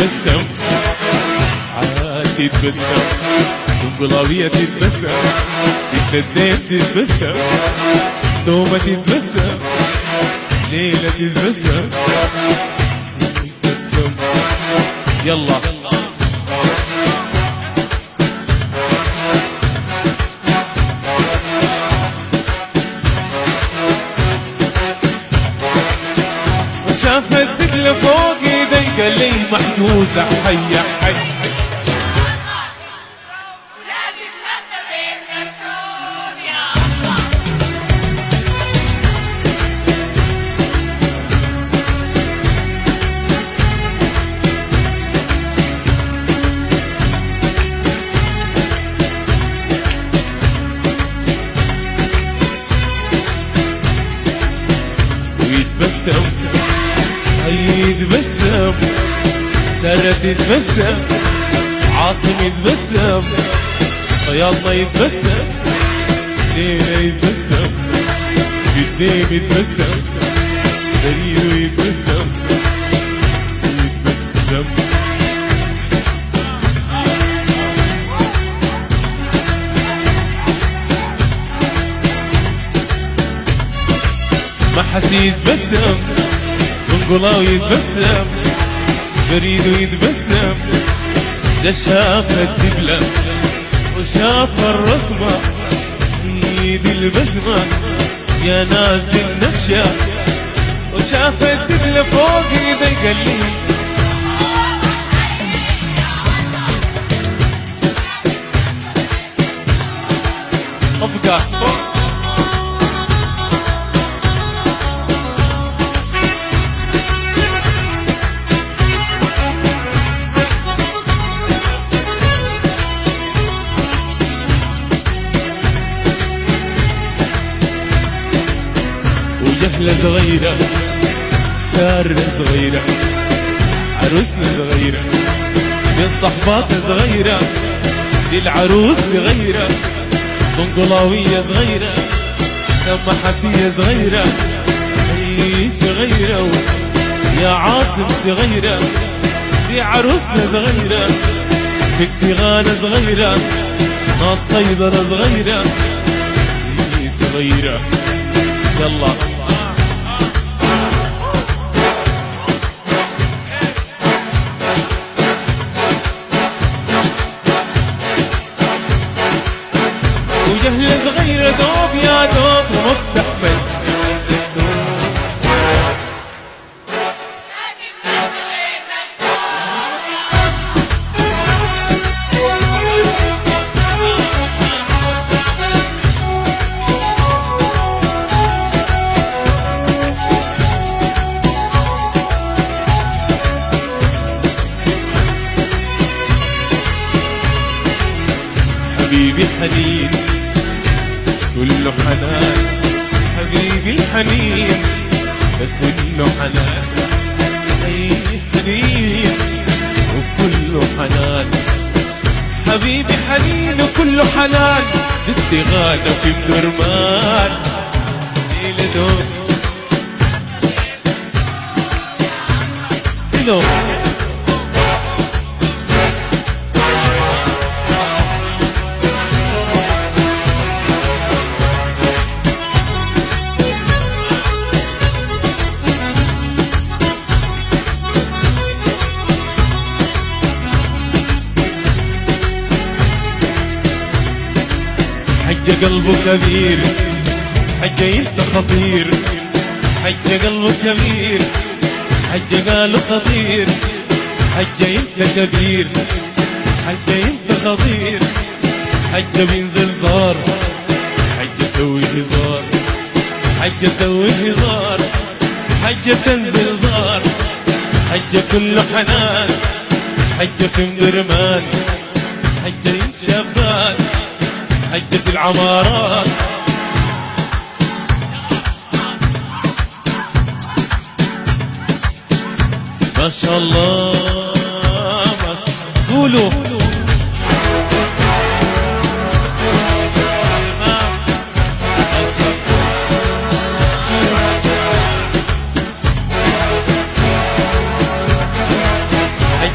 تتبسم عادي تتبسم انقلابية تتبسم تتندم تتبسم دومة تتبسم ليلة تتبسم تتبسم يلا شاف الدقلة فوق ايدي قال لي محجوزة حيا حي ويتبسم يتبسم سارة تتبسم عاصم يتبسم صيادنا يتبسم ليلة يتبسم قدام يتبسم بريده يتبسم يتبسم ما حس يتبسم انقلاو يتبسم بريده يتبسم ده شاف الدبلة وشاف الرسمة ايد البسمة يا ناس بالنكشة وشاف الدبلة فوق ايدي قال لي افقع وجهلة صغيرة سارة صغيرة عروسنا صغيرة بين صحبات صغيرة للعروس صغيرة منقلاوية صغيرة لما حسية صغيرة هي صغيرة يا عاصم صغيرة في عروسنا صغيرة في التغانة صغيرة ناس صيدلة صغيرة هي صغيرة يلا وجهلة صغيرة دوب يا دوب ومفتحمل حبيبي حنين كله حنان حبيبي الحنين كله حنان اي حنين وكله حنان حبيبي حنين وكله حنان ضد غانا في بدرمان ليلة دوم دوم حجة قلبه كبير حجة انت خطير حجة قلبه كبير حجة قاله خطير حجة انت كبير حجة انت خطير حجة بينزل زار حجة سوي هزار حجة سوي هزار حجة تنزل زار حجة كله حنان حجة في مدرمان حجة شبان حجة العمارات ما شاء الله ما شاء الله قولوا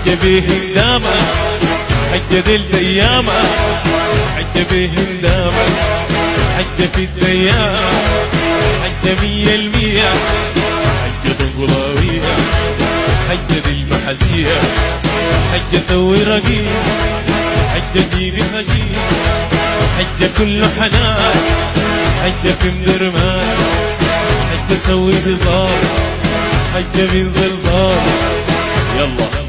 حج بيه هندامة حج ذي الديامة حج بيه هندامة حج في الديامة حج 100% حج طنقلاوية حج ذي المحزية حج سوي رقيق حج جيبي هجيب حج كله حنان حج في مدرمان حج سوي بصار حج من زلزال يلا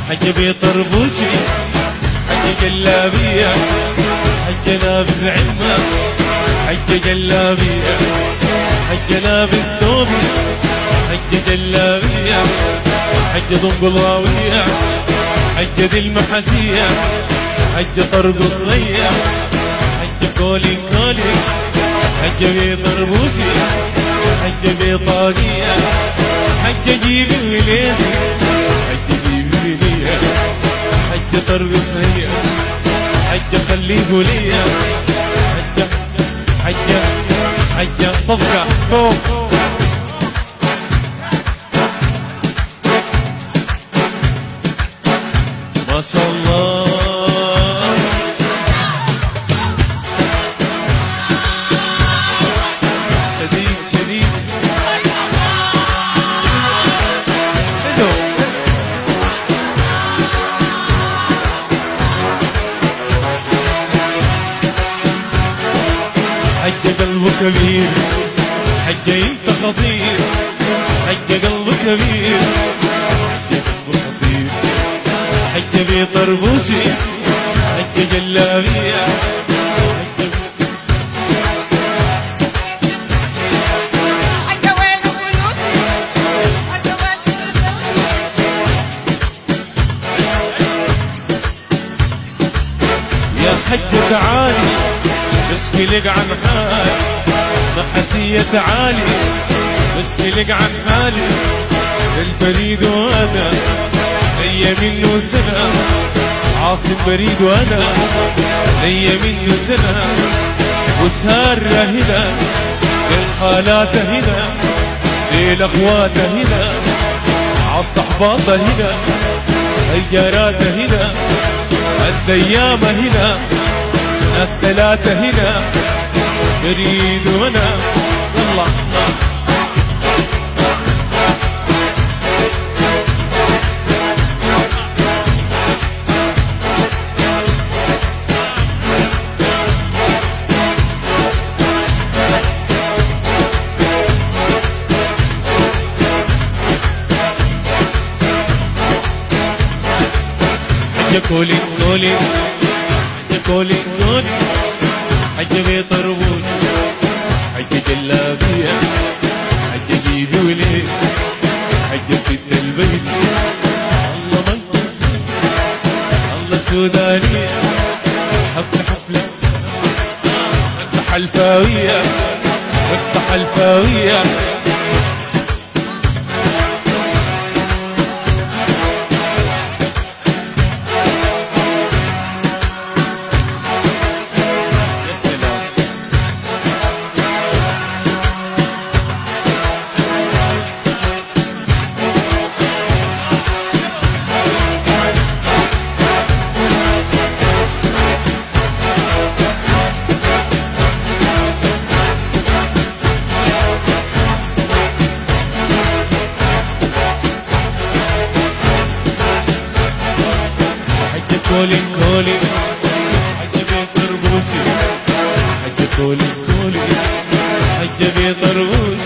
حج بطربوشي حج جلابية حج لابس عمة حج جلابية حج لابس ثوبي حج جلابية حج طنقلاوية حج ذي المحسية حج طرقص غية حج كولي كولي حج بطربوشي حج بطاقية حج جيبي وليدي حج حج طرقص هي حج خليه ليا حج صفقة فوق ما شاء الله شديد شديد حج قلبه كبير حج انت خطير حج قلبه كبير حج قلبه خطير حج بطربوشي حج جلابية حج وين فلوسي حج وين يا حج تعالي بشكلك عن حالي محسية تعالي بشكلك عن حالي البريد وانا ليا منه سنة عاصم بريد وانا ليا منه سنة وسهر هنا للخالات هنا للاخوات هنا عالصحبات هنا الجارات هنا الديامة هنا ناس ثلاثة هنا بريد وانا يلا حج كولي كولي حج كولي كولي حج بطربوش حج جلابية حج جيبي وليل حج ست البيت الله منكم الله سودانية حفلة رقصة حلفاوية رقصة حلفاوية كولي كولي حج بطربوشي حج كولي كولي حج بطربوش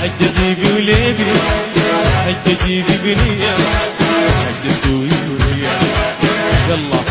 حج جيبي وليبي حج جيبي بنية حج سوي سوريا يلا